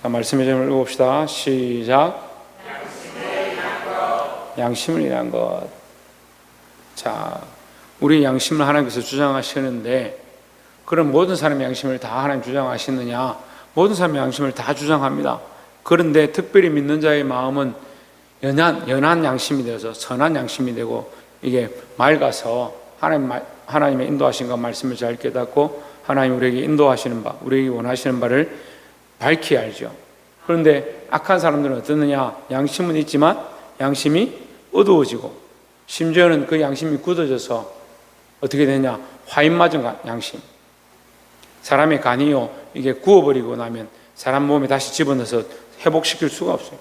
자, 말씀의 점을 읽어봅시다. 시작. 양심을 인한 것. 자, 우리 양심을 하나님께서 주장하시는데, 그럼 모든 사람의 양심을 다 하나님 주장하시느냐? 모든 사람의 양심을 다 주장합니다. 그런데 특별히 믿는 자의 마음은 연한 양심이 되어서 선한 양심이 되고, 이게 맑아서 하나님의 인도하신과 말씀을 잘 깨닫고 하나님 우리에게 인도하시는 바, 우리에게 원하시는 바를 밝히 알죠. 그런데 악한 사람들은 어떻느냐? 양심은 있지만 양심이 어두워지고, 심지어는 그 양심이 굳어져서 어떻게 되냐? 화인 맞은 양심. 사람의 간이요, 이게 구워버리고 나면 사람 몸에 다시 집어넣어서 회복시킬 수가 없어요.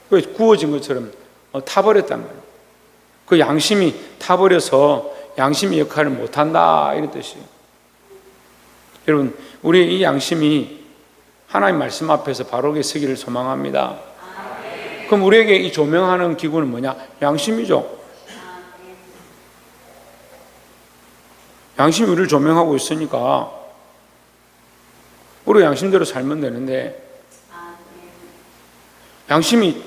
그 구워진 것처럼 타버렸단 말이에요. 그 양심이 타버려서 양심의 역할을 못한다, 이런 뜻이에요. 여러분, 우리의 이 양심이 하나님 말씀 앞에서 바르게 서기를 소망합니다. 그럼 우리에게 이 조명하는 기구는 뭐냐? 양심이죠. 양심이 우리를 조명하고 있으니까 우리 양심대로 살면 되는데, 양심이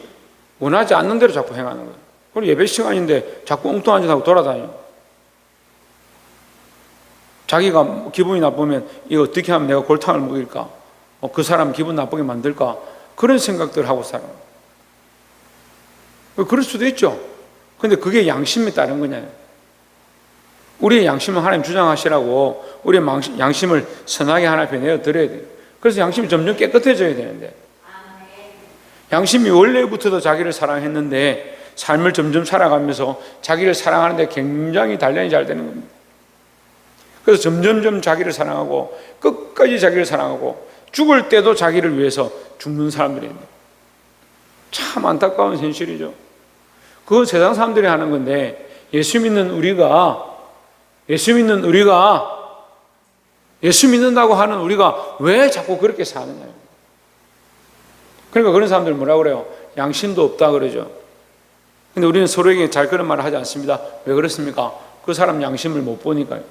원하지 않는 대로 자꾸 행하는 거예요. 우리 예배 시간인데 자꾸 엉뚱한 짓 하고 돌아다녀요. 자기가 기분이 나쁘면 이거 어떻게 하면 내가 골탕을 먹일까? 그 사람 기분 나쁘게 만들까? 그런 생각들을 하고 살아요. 그럴 수도 있죠. 근데 그게 양심에 따른 거냐요. 우리의 양심은 하나님 주장하시라고 우리의 양심을 선하게 하나 앞에 내어드려야 돼요. 그래서 양심이 점점 깨끗해져야 되는데, 양심이 원래부터도 자기를 사랑했는데 삶을 점점 살아가면서 자기를 사랑하는데 굉장히 단련이 잘 되는 겁니다. 그래서 점점점 자기를 사랑하고 끝까지 자기를 사랑하고 죽을 때도 자기를 위해서 죽는 사람들이 있네요. 참 안타까운 현실이죠. 그건 세상 사람들이 하는 건데, 예수 믿는 우리가 예수 믿는다고 하는 우리가 왜 자꾸 그렇게 사느냐. 그러니까 그런 사람들 뭐라고 그래요? 양심도 없다 그러죠. 근데 우리는 서로에게 잘 그런 말을 하지 않습니다. 왜 그렇습니까? 그 사람 양심을 못 보니까요.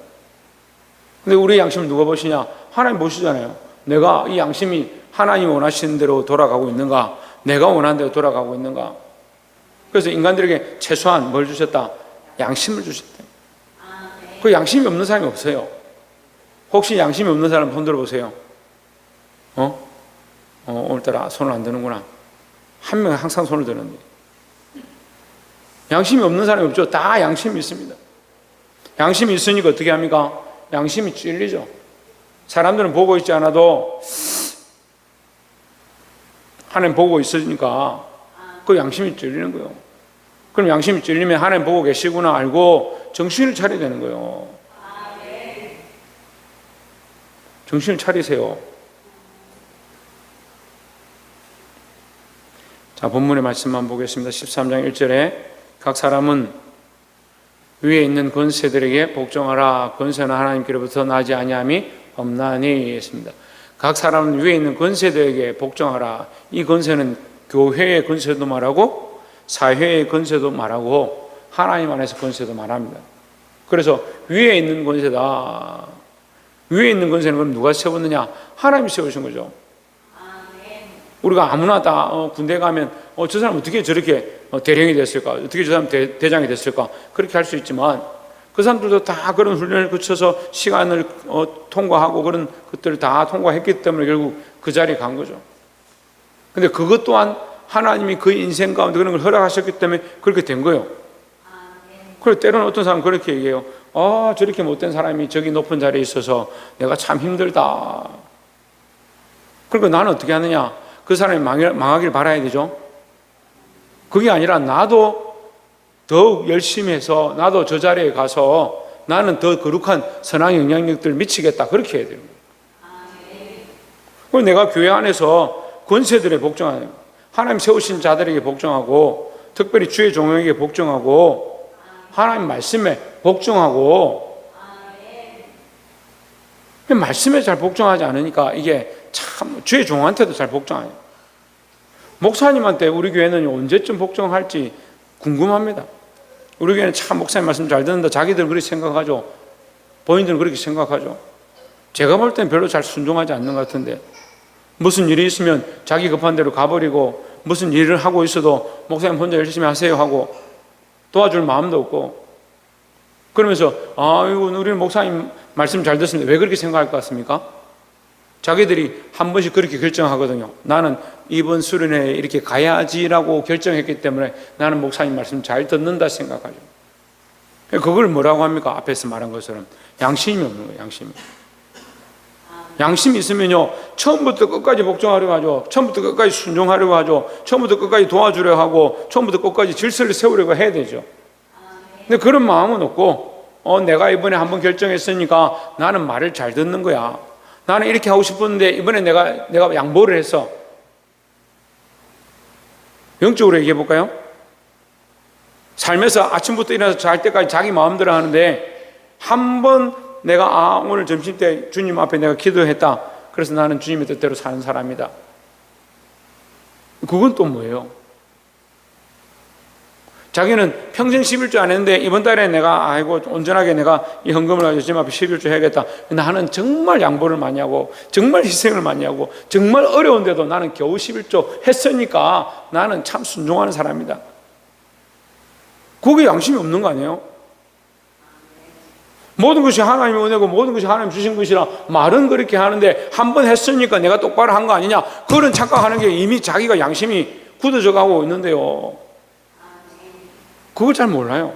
근데 우리 양심을 누가 보시냐? 하나님 보시잖아요. 내가 이 양심이 하나님이 원하시는 대로 돌아가고 있는가? 내가 원하는 대로 돌아가고 있는가? 그래서 인간들에게 최소한 뭘 주셨다? 양심을 주셨다. 그 양심이 없는 사람이 없어요. 혹시 양심이 없는 사람 손 들어보세요. 오늘따라 손을 안 드는구나. 한 명은 항상 손을 드는데. 양심이 없는 사람이 없죠. 다 양심이 있습니다. 양심이 있으니까 어떻게 합니까? 양심이 찔리죠. 사람들은 보고 있지 않아도 하나님 보고 있으니까 그 양심이 찔리는 거예요. 그럼 양심이 찔리면 하나님 보고 계시구나 알고 정신을 차려야 되는 거예요. 정신을 차리세요. 자, 본문의 말씀만 보겠습니다. 13장 1절에 각 사람은 위에 있는 권세들에게 복종하라. 권세는 하나님께로부터 나지 아니함이 없나니 했습니다. 각 사람은 위에 있는 권세들에게 복종하라. 이 권세는 교회의 권세도 말하고 사회의 권세도 말하고 하나님 안에서 권세도 말합니다. 그래서 위에 있는 권세다. 위에 있는 권세는 그럼 누가 세웠느냐? 하나님이 세우신 거죠. 우리가 아무나 다 군대 가면 저 사람 어떻게 저렇게 대령이 됐을까? 어떻게 저 사람 대장이 됐을까? 그렇게 할 수 있지만 그 사람들도 다 그런 훈련을 거쳐서 시간을 통과하고 그런 것들을 다 통과했기 때문에 결국 그 자리에 간 거죠. 근데 그것 또한 하나님이 그 인생 가운데 그런 걸 허락하셨기 때문에 그렇게 된 거예요. 그리고 때로는 어떤 사람은 그렇게 얘기해요. 저렇게 못된 사람이 저기 높은 자리에 있어서 내가 참 힘들다. 그러니까 나는 어떻게 하느냐? 그 사람이 망하길 바라야 되죠. 그게 아니라 나도 더욱 열심히 해서 나도 저 자리에 가서 나는 더 거룩한 선한 영향력들을 미치겠다. 그렇게 해야 돼요. 그리고 내가 교회 안에서 권세들에 복종하는 거예요. 하나님 세우신 자들에게 복종하고 특별히 주의 종에게 복종하고 하나님 말씀에 복종하고 말씀에 잘 복종하지 않으니까 이게 참 주의 종한테도 잘 복종 안 해요. 목사님한테 우리 교회는 언제쯤 복종할지 궁금합니다. 우리 교회는 참 목사님 말씀 잘 듣는다. 자기들은 그렇게 생각하죠. 본인들은 그렇게 생각하죠. 제가 볼 때는 별로 잘 순종하지 않는 것 같은데 무슨 일이 있으면 자기 급한 대로 가버리고, 무슨 일을 하고 있어도 목사님 혼자 열심히 하세요 하고 도와줄 마음도 없고, 그러면서 아이고 우리는 목사님 말씀 잘 듣습니다. 왜 그렇게 생각할 것 같습니까? 자기들이 한 번씩 그렇게 결정하거든요. 나는 이번 수련회에 이렇게 가야지라고 결정했기 때문에 나는 목사님 말씀 잘 듣는다 생각하죠. 그걸 뭐라고 합니까? 앞에서 말한 것처럼 양심이 없는 거예요. 양심이 있으면요, 처음부터 끝까지 복종하려고 하죠. 처음부터 끝까지 순종하려고 하죠. 처음부터 끝까지 도와주려고 하고, 처음부터 끝까지 질서를 세우려고 해야 되죠. 근데 그런 마음은 없고, 내가 이번에 한번 결정했으니까 나는 말을 잘 듣는 거야. 나는 이렇게 하고 싶었는데 이번에 내가 양보를 했어. 영적으로 얘기해 볼까요? 삶에서 아침부터 일어나서 잘 때까지 자기 마음대로 하는데, 한번 내가 오늘 점심 때 주님 앞에 내가 기도했다, 그래서 나는 주님의 뜻대로 사는 사람이다. 그건 또 뭐예요? 자기는 평생 11조 안 했는데 이번 달에 내가 아이고 온전하게 내가 이 헌금을 가지고 주님 앞에 11조 해야겠다. 나는 정말 양보를 많이 하고 정말 희생을 많이 하고 정말 어려운데도 나는 겨우 11조 했으니까 나는 참 순종하는 사람이다. 그게 양심이 없는 거 아니에요? 모든 것이 하나님의 은혜고 모든 것이 하나님 주신 것이라 말은 그렇게 하는데 한 번 했으니까 내가 똑바로 한 거 아니냐, 그런 착각하는 게 이미 자기가 양심이 굳어져 가고 있는데요. 그걸 잘 몰라요.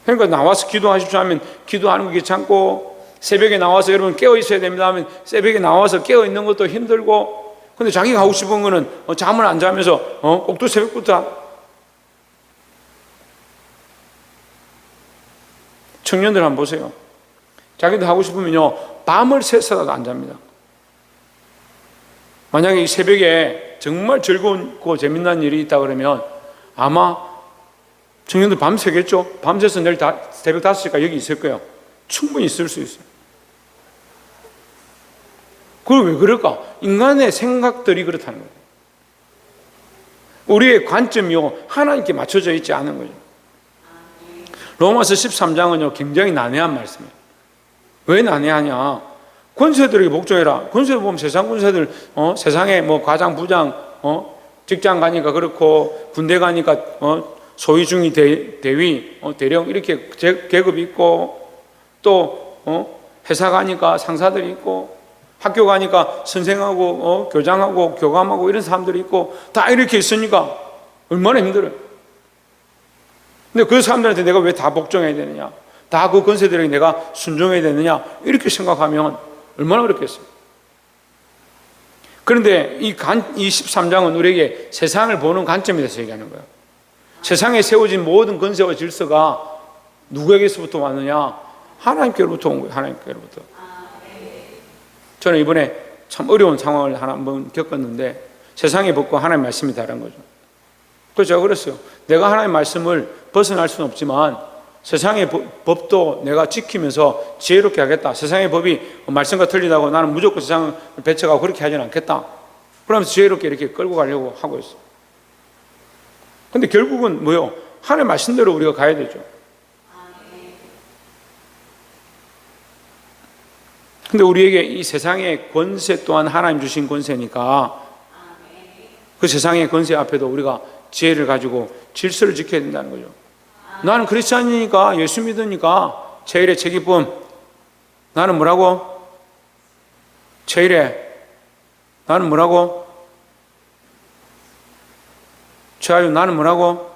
그러니까 나와서 기도하십시오 하면 기도하는 거 귀찮고, 새벽에 나와서 여러분 깨어 있어야 됩니다 하면 새벽에 나와서 깨어 있는 것도 힘들고, 근데 자기가 하고 싶은 거는 잠을 안 자면서 꼭두 새벽부터. 청년들 한번 보세요. 자기들 하고 싶으면요 밤을 새서라도 안 잡니다. 만약에 이 새벽에 정말 즐거운 재미난 일이 있다 그러면 아마 청년들 밤새겠죠. 밤새서 내일 새벽 5시까지 여기 있을 거예요. 충분히 있을 수 있어요. 그걸 왜 그럴까? 인간의 생각들이 그렇다는 거예요. 우리의 관점이요 하나님께 맞춰져 있지 않은 거죠. 로마서 13장은요 굉장히 난해한 말씀이에요. 왜 난해하냐? 권세들에게 복종해라. 권세들 보면 세상 권세들 세상에 뭐 과장 부장 직장 가니까 그렇고, 군대 가니까 소위 중위 대위 대령 이렇게 계급이 있고, 또 회사 가니까 상사들이 있고, 학교 가니까 선생하고 교장하고 교감하고 이런 사람들이 있고, 다 이렇게 있으니까 얼마나 힘들어요. 근데 그 사람들한테 내가 왜 다 복종해야 되느냐, 다 그 권세들에게 내가 순종해야 되느냐, 이렇게 생각하면 얼마나 어렵겠어요. 그런데 이 13장은 우리에게 세상을 보는 관점에 대해서 얘기하는 거예요. 세상에 세워진 모든 권세와 질서가 누구에게서부터 왔느냐? 하나님께로부터 온 거예요. 하나님께로부터. 저는 이번에 참 어려운 상황을 한번 겪었는데, 세상의 법과 하나님의 말씀이 다른 거죠. 그래서 제가 그랬어요. 내가 하나님의 말씀을 벗어날 수는 없지만 세상의 법도 내가 지키면서 지혜롭게 하겠다. 세상의 법이 말씀과 틀리다고 나는 무조건 세상을 배척하고 그렇게 하지는 않겠다. 그러면서 지혜롭게 이렇게 끌고 가려고 하고 있어요. 근데 결국은 뭐요? 하나님의 말씀대로 우리가 가야 되죠. 근데 우리에게 이 세상의 권세 또한 하나님 주신 권세니까 그 세상의 권세 앞에도 우리가 지혜를 가지고 질서를 지켜야 된다는 거죠. 나는 크리스찬이니까, 예수 믿으니까 제일의 책임쁨. 나는 뭐라고? 제일의 나는 뭐라고? 자유. 나는 뭐라고?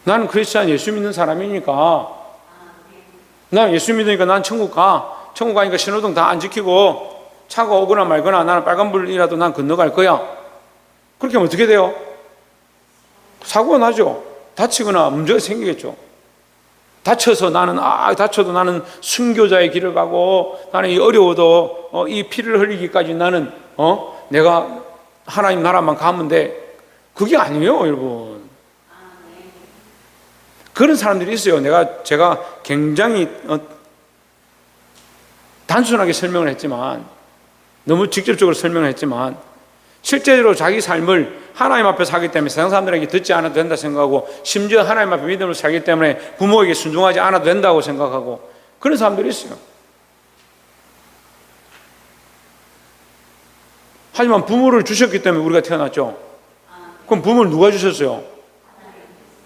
나는 크리스찬 예수 믿는 사람이니까, 난 예수 믿으니까 난 천국 가. 천국 가니까 신호등 다 안 지키고 차가 오거나 말거나 나는 빨간불이라도 난 건너갈 거야. 그렇게 하면 어떻게 돼요? 사고가 나죠. 다치거나 문제가 생기겠죠. 다쳐도 나는 순교자의 길을 가고, 나는 이 어려워도 이 피를 흘리기까지 나는 내가 하나님 나라만 가면 돼. 그게 아니에요, 여러분. 그런 사람들이 있어요. 제가 굉장히 단순하게 설명을 했지만, 너무 직접적으로 설명을 했지만, 실제로 자기 삶을 하나님 앞에 살기 때문에 세상 사람들에게 듣지 않아도 된다 생각하고, 심지어 하나님 앞에 믿음을 살기 때문에 부모에게 순종하지 않아도 된다고 생각하고, 그런 사람들이 있어요. 하지만 부모를 주셨기 때문에 우리가 태어났죠. 그럼 부모를 누가 주셨어요?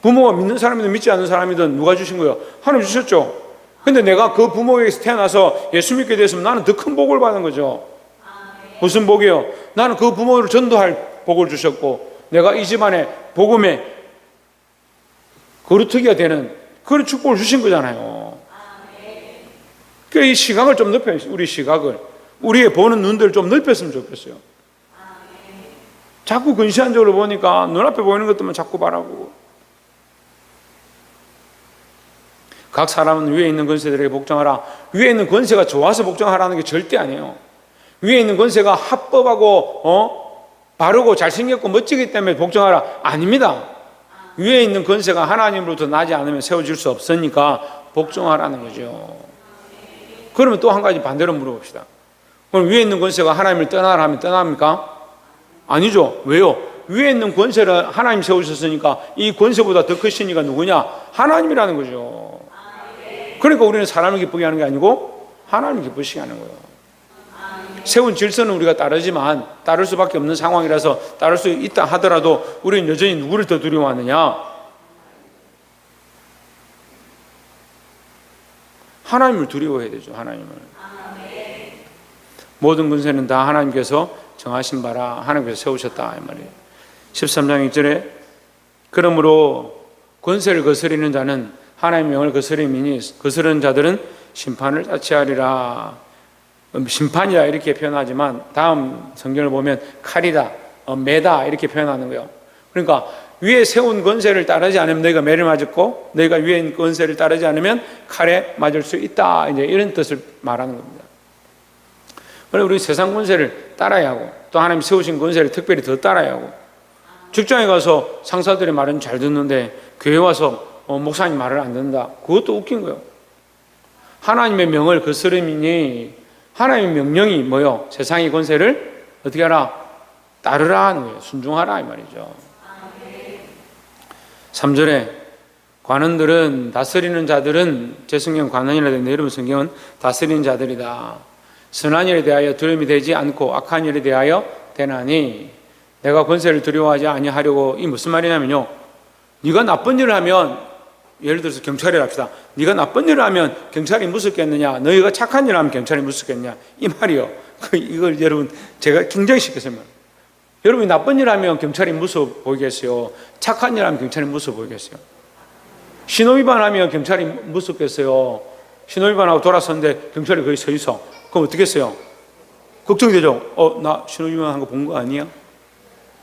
부모가 믿는 사람이든 믿지 않는 사람이든 누가 주신 거예요? 하나님 주셨죠. 근데 내가 그 부모에게서 태어나서 예수 믿게 됐으면 나는 더 큰 복을 받은 거죠. 무슨 복이요? 나는 그 부모를 전도할 복을 주셨고, 내가 이 집안의 복음의 거루터기가 되는 그런 축복을 주신 거잖아요. 그러니까 이 시각을 좀 넓혀요. 우리 시각을, 우리의 보는 눈들을 좀 넓혔으면 좋겠어요. 자꾸 근시안적으로 보니까 눈앞에 보이는 것들만 자꾸 바라보고, 각 사람은 위에 있는 권세들에게 복종하라. 위에 있는 권세가 좋아서 복종하라는 게 절대 아니에요. 위에 있는 권세가 합법하고 바르고 잘생겼고 멋지기 때문에 복종하라, 아닙니다. 위에 있는 권세가 하나님으로부터 나지 않으면 세워질 수 없으니까 복종하라는 거죠. 그러면 또 한 가지 반대로 물어봅시다. 그럼 위에 있는 권세가 하나님을 떠나라 하면 떠납니까? 아니죠. 왜요? 위에 있는 권세를 하나님 세우셨으니까 이 권세보다 더 크신 이가 누구냐? 하나님이라는 거죠. 그러니까 우리는 사람을 기쁘게 하는 게 아니고 하나님을 기쁘시게 하는 거예요. 세운 질서는 우리가 따르지만, 따를 수밖에 없는 상황이라서 따를 수 있다 하더라도 우리는 여전히 누구를 더 두려워하느냐? 하나님을 두려워해야 되죠. 하나님을. 모든 권세는 다 하나님께서 정하신 바라 하나님께서 세우셨다 이 말이에요. 13장 1절에 그러므로 권세를 거스리는 자는 하나님의 명을 거스리니 거스르는 자들은 심판을 자취하리라. 심판이다 이렇게 표현하지만 다음 성경을 보면 칼이다, 매다 이렇게 표현하는 거예요. 그러니까 위에 세운 권세를 따르지 않으면 너희가 매를 맞았고, 너희가 위에 권세를 따르지 않으면 칼에 맞을 수 있다, 이제 이런 뜻을 말하는 겁니다. 그래서 우리 세상 권세를 따라야 하고, 또 하나님 세우신 권세를 특별히 더 따라야 하고, 직장에 가서 상사들의 말은 잘 듣는데 교회 와서 목사님 말을 안 듣는다, 그것도 웃긴 거예요. 하나님의 명을 거스름이니 하나님의 명령이 뭐요? 세상의 권세를 어떻게 하라? 따르라 하는 거예요. 순종하라 이 말이죠. 3절에 관원들은, 다스리는 자들은, 제 성경 관원이라 되는데 여러분 성경은 다스리는 자들이다. 선한 일에 대하여 두려움이 되지 않고 악한 일에 대하여 되나니, 내가 권세를 두려워하지 아니하려고. 이 무슨 말이냐면요, 네가 나쁜 일을 하면, 예를 들어서 경찰이라 합시다. 네가 나쁜 일을 하면 경찰이 무섭겠느냐, 너희가 착한 일을 하면 경찰이 무섭겠느냐, 이 말이요. 이걸 여러분 제가 굉장히 쉽게 설명해요. 여러분이 나쁜 일을 하면 경찰이 무서워 보이겠어요? 착한 일을 하면 경찰이 무서워 보이겠어요? 신호위반하면 경찰이 무섭겠어요? 신호위반하고 돌아섰는데 경찰이 거기 서 있어. 그럼 어떻게 했어요? 걱정이 되죠? 나 신호위반한 거 본 거 아니야?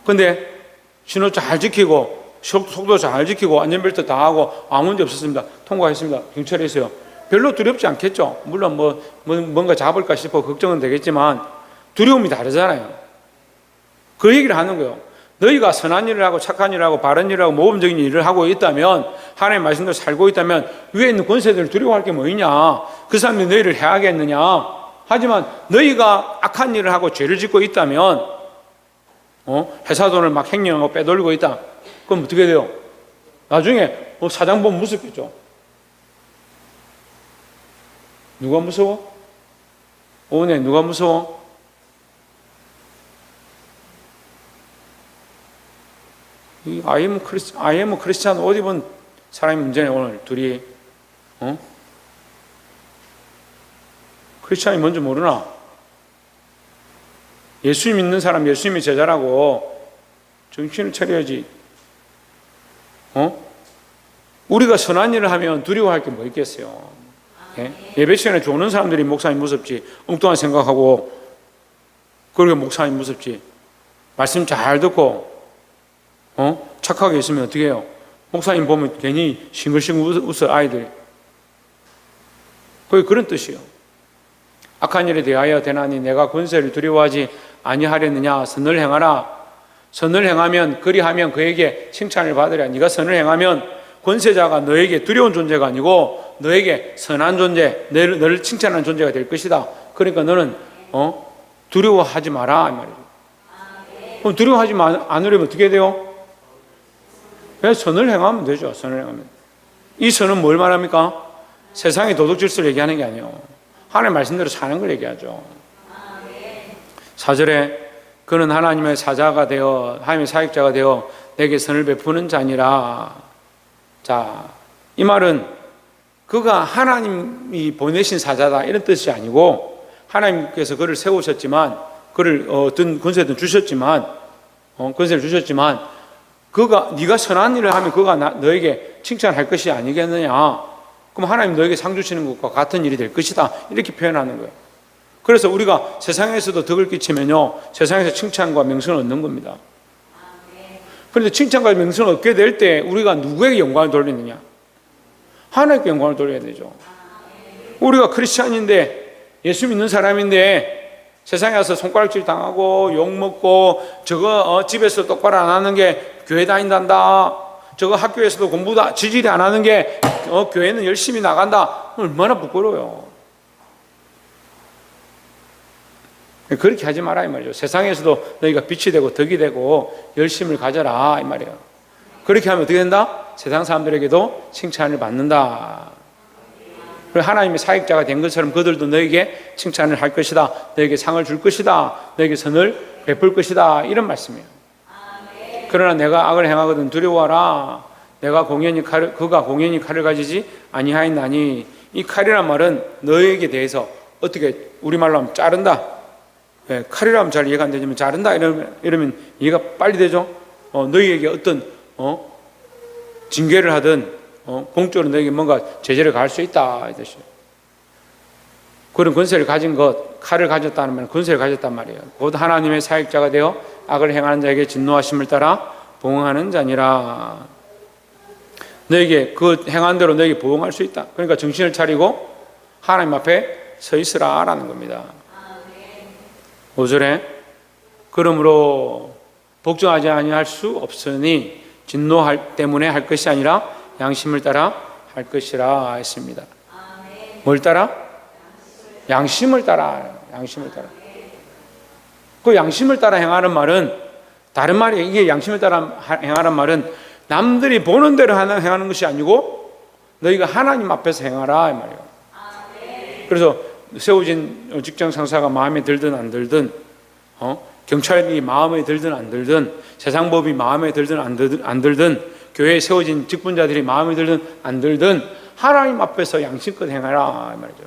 근데 신호 잘 지키고 속도 잘 지키고 안전벨트 다 하고 아무 문제 없었습니다. 통과했습니다. 경찰이 있어요. 별로 두렵지 않겠죠? 물론 뭔가 잡을까 싶어 걱정은 되겠지만 두려움이 다르잖아요. 그 얘기를 하는 거예요. 너희가 선한 일을 하고 착한 일을 하고 바른 일을 하고 모범적인 일을 하고 있다면, 하나님의 말씀대로 살고 있다면 위에 있는 권세들을 두려워할 게 뭐냐? 그 사람들이 너희를 해하겠느냐? 하지만 너희가 악한 일을 하고 죄를 짓고 있다면, 회사 돈을 막 횡령하고 빼돌리고 있다, 그럼 어떻게 돼요? 나중에 사장 보면 무섭겠죠. 누가 무서워? 오네, 누가 무서워? 이 I am 크리스찬 옷 입은 사람이 문제네. 오늘 둘이 크리스찬이 뭔지 모르나? 예수 믿는 사람, 예수님의 제자라고 정신을 차려야지. 우리가 선한 일을 하면 두려워할 게 뭐 있겠어요? 예배 시간에 조는 사람들이 목사님 무섭지, 엉뚱한 생각하고 그러게 목사님 무섭지. 말씀 잘 듣고 착하게 있으면 어떻게 해요? 목사님 보면 괜히 싱글싱글 웃어 아이들이. 그게 그런 뜻이에요. 악한 일에 대하여 되나니 내가 권세를 두려워하지 아니하려느냐? 선을 행하라. 선을 행하면, 그리하면 그에게 칭찬을 받으랴. 네가 선을 행하면 권세자가 너에게 두려운 존재가 아니고 너에게 선한 존재, 너를 칭찬하는 존재가 될 것이다. 그러니까 너는 두려워하지 마라 이 말이죠. 그럼 두려워하지 않으려면 어떻게 돼요? 그냥 선을 행하면 되죠. 선을 행하면. 이 선은 뭘 말합니까? 세상의 도덕 질서를 얘기하는 게 아니에요. 하나님의 말씀대로 사는 걸 얘기하죠. 4절에 그는 하나님의 사자가 되어 하나님의 사역자가 되어 내게 선을 베푸는 자니라. 자, 이 말은 그가 하나님이 보내신 사자다 이런 뜻이 아니고, 하나님께서 그를 세우셨지만, 그를 어떤 권세든 주셨지만, 권세를 주셨지만, 그가 네가 선한 일을 하면 그가 너에게 칭찬할 것이 아니겠느냐. 그럼 하나님 너에게 상 주시는 것과 같은 일이 될 것이다, 이렇게 표현하는 거예요. 그래서 우리가 세상에서도 덕을 끼치면요, 세상에서 칭찬과 명성을 얻는 겁니다. 그런데 칭찬과 명성을 얻게 될 때 우리가 누구에게 영광을 돌리느냐? 하나님께 영광을 돌려야 되죠. 우리가 크리스찬인데, 예수 믿는 사람인데 세상에 와서 손가락질 당하고 욕먹고, 저거 집에서 똑바로 안 하는 게 교회 다닌단다, 저거 학교에서도 공부도 지질이 안 하는 게 교회는 열심히 나간다, 얼마나 부끄러워요. 그렇게 하지 마라 이 말이죠. 세상에서도 너희가 빛이 되고 덕이 되고 열심을 가져라 이 말이에요. 그렇게 하면 어떻게 된다? 세상 사람들에게도 칭찬을 받는다. 그리고 하나님의 사역자가 된 것처럼 그들도 너에게 칭찬을 할 것이다, 너에게 상을 줄 것이다, 너에게 선을 베풀 것이다, 이런 말씀이에요. 그러나 내가 악을 행하거든 두려워하라. 그가 공연히 칼을 가지지 아니하였나니. 이 칼이란 말은 너에게 대해서 어떻게 우리말로 하면 자른다. 칼이라 하면 잘 이해가 안 되지만 자른다 이러면 이해가 빨리 되죠. 너희에게 어떤 징계를 하든 공적으로 너에게 뭔가 제재를 가할 수 있다 이 뜻이에요. 그런 권세를 가진 것, 칼을 가졌다는 말은 권세를 가졌단 말이에요. 곧 하나님의 사역자가 되어 악을 행하는 자에게 진노하심을 따라 보응하는 자니라. 너에게 그 행한 대로 너에게 보응할 수 있다. 그러니까 정신을 차리고 하나님 앞에 서 있으라 라는 겁니다. 5절에 그러므로 복종하지 아니할 수 없으니 진노할 때문에 할 것이 아니라 양심을 따라 할 것이라 했습니다. 뭘 따라? 양심을 따라. 양심을 따라. 그 양심을 따라 행하는 말은 다른 말이에요. 이게 양심을 따라 행하는 말은 남들이 보는 대로 행하는 것이 아니고 너희가 하나님 앞에서 행하라 이 말이에요. 그래서 세워진 직장 상사가 마음에 들든 안 들든, 경찰이 마음에 들든 안 들든, 세상법이 마음에 들든 안 들든, 교회에 세워진 직분자들이 마음에 들든 안 들든 하나님 앞에서 양심껏 행하라 이 말이죠.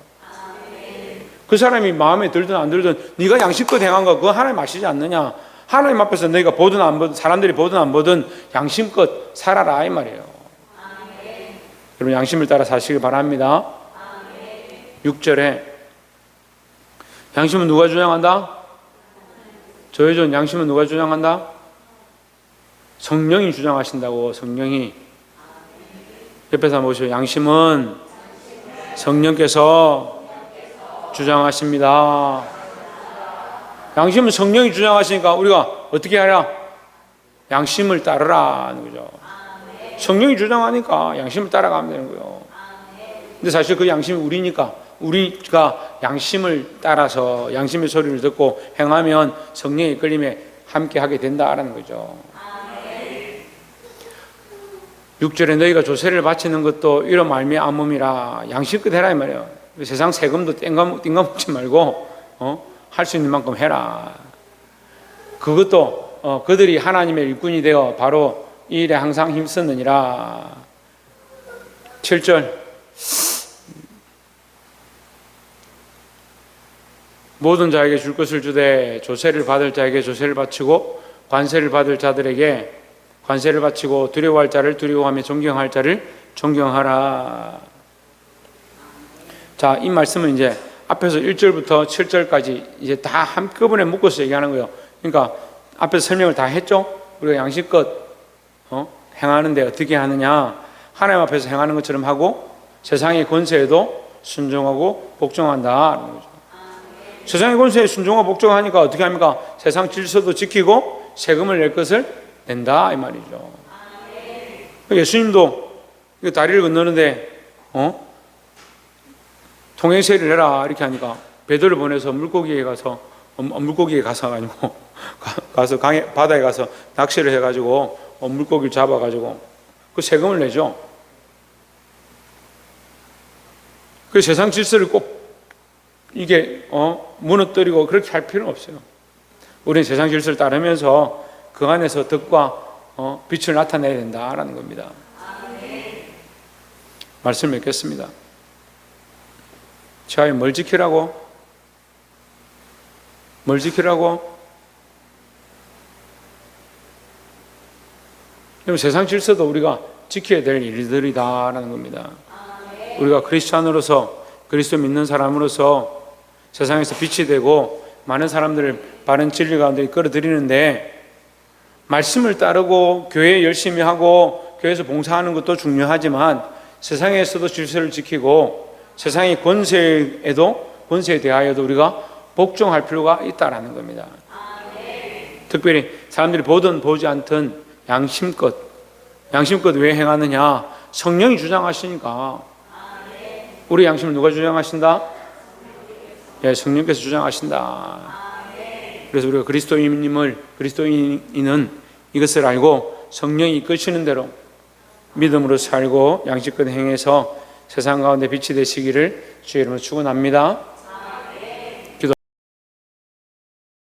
그 사람이 마음에 들든 안 들든 네가 양심껏 행한 거 그거 하나님 아시지 않느냐. 하나님 앞에서 너희가 보든 안 보든, 사람들이 보든 안 보든 양심껏 살아라 이 말이에요. 여러분 양심을 따라 사시길 바랍니다. 6절에 양심은 누가 주장한다? 저의 양심은 누가 주장한다? 성령이 주장하신다고. 성령이. 옆에서 한번 보시죠. 양심은 성령께서 주장하십니다. 양심은 성령이 주장하시니까 우리가 어떻게 하냐? 양심을 따르라는 거죠. 성령이 주장하니까 양심을 따라가면 되는 거예요. 근데 사실 그 양심이 우리가 양심을 따라서 양심의 소리를 듣고 행하면 성령의 이끌림에 함께 하게 된다라는 거죠. 6절에 너희가 조세를 바치는 것도 이런 말미암음이라. 양심껏 해라 이 말이에요. 세상 세금도 띵가먹지 말고 할 수 있는 만큼 해라. 그것도 그들이 하나님의 일꾼이 되어 바로 이 일에 항상 힘쓰느니라. 7절 모든 자에게 줄 것을 주되 조세를 받을 자에게 조세를 바치고 관세를 받을 자들에게 관세를 바치고 두려워할 자를 두려워하며 존경할 자를 존경하라. 자, 이 말씀은 이제 앞에서 1절부터 7절까지 이제 다 한꺼번에 묶어서 얘기하는 거예요. 그러니까 앞에서 설명을 다 했죠. 우리가 양심껏 행하는데 어떻게 하느냐. 하나님 앞에서 행하는 것처럼 하고 세상의 권세에도 순종하고 복종한다는 거죠. 세상의 권세에 순종하고 복종하니까 어떻게 합니까? 세상 질서도 지키고 세금을 낼 것을 낸다 이 말이죠. 예수님도 다리를 건너는데 통행세를 내라 이렇게 하니까 베드로를 보내서 물고기에 가서 아니고 가서 바다에 가서 낚시를 해가지고 물고기를 잡아가지고 그 세금을 내죠. 그 세상 질서를 꼭 이게 무너뜨리고 그렇게 할 필요는 없어요. 우리는 세상 질서를 따르면서 그 안에서 덕과 빛을 나타내야 된다라는 겁니다. 말씀 맺겠습니다. 자, 뭘 지키라고? 뭘 지키라고? 세상 질서도 우리가 지켜야 될 일들이다라는 겁니다. 우리가 크리스찬으로서, 그리스도 믿는 사람으로서 세상에서 빛이 되고 많은 사람들을 바른 진리 가운데 이끌어들이는데, 말씀을 따르고 교회 열심히 하고 교회에서 봉사하는 것도 중요하지만 세상에서도 질서를 지키고 세상의 권세에 대하여도 우리가 복종할 필요가 있다라는 겁니다. 특별히 사람들이 보든 보지 않든 양심껏 왜 행하느냐? 성령이 주장하시니까. 우리 양심을 누가 주장하신다? 예, 성령께서 주장하신다. 그래서 우리가 그리스도인은 이것을 알고 성령이 이끄시는 대로 믿음으로 살고 양심껏 행해서 세상 가운데 빛이 되시기를 주의 이름으로 축원합니다.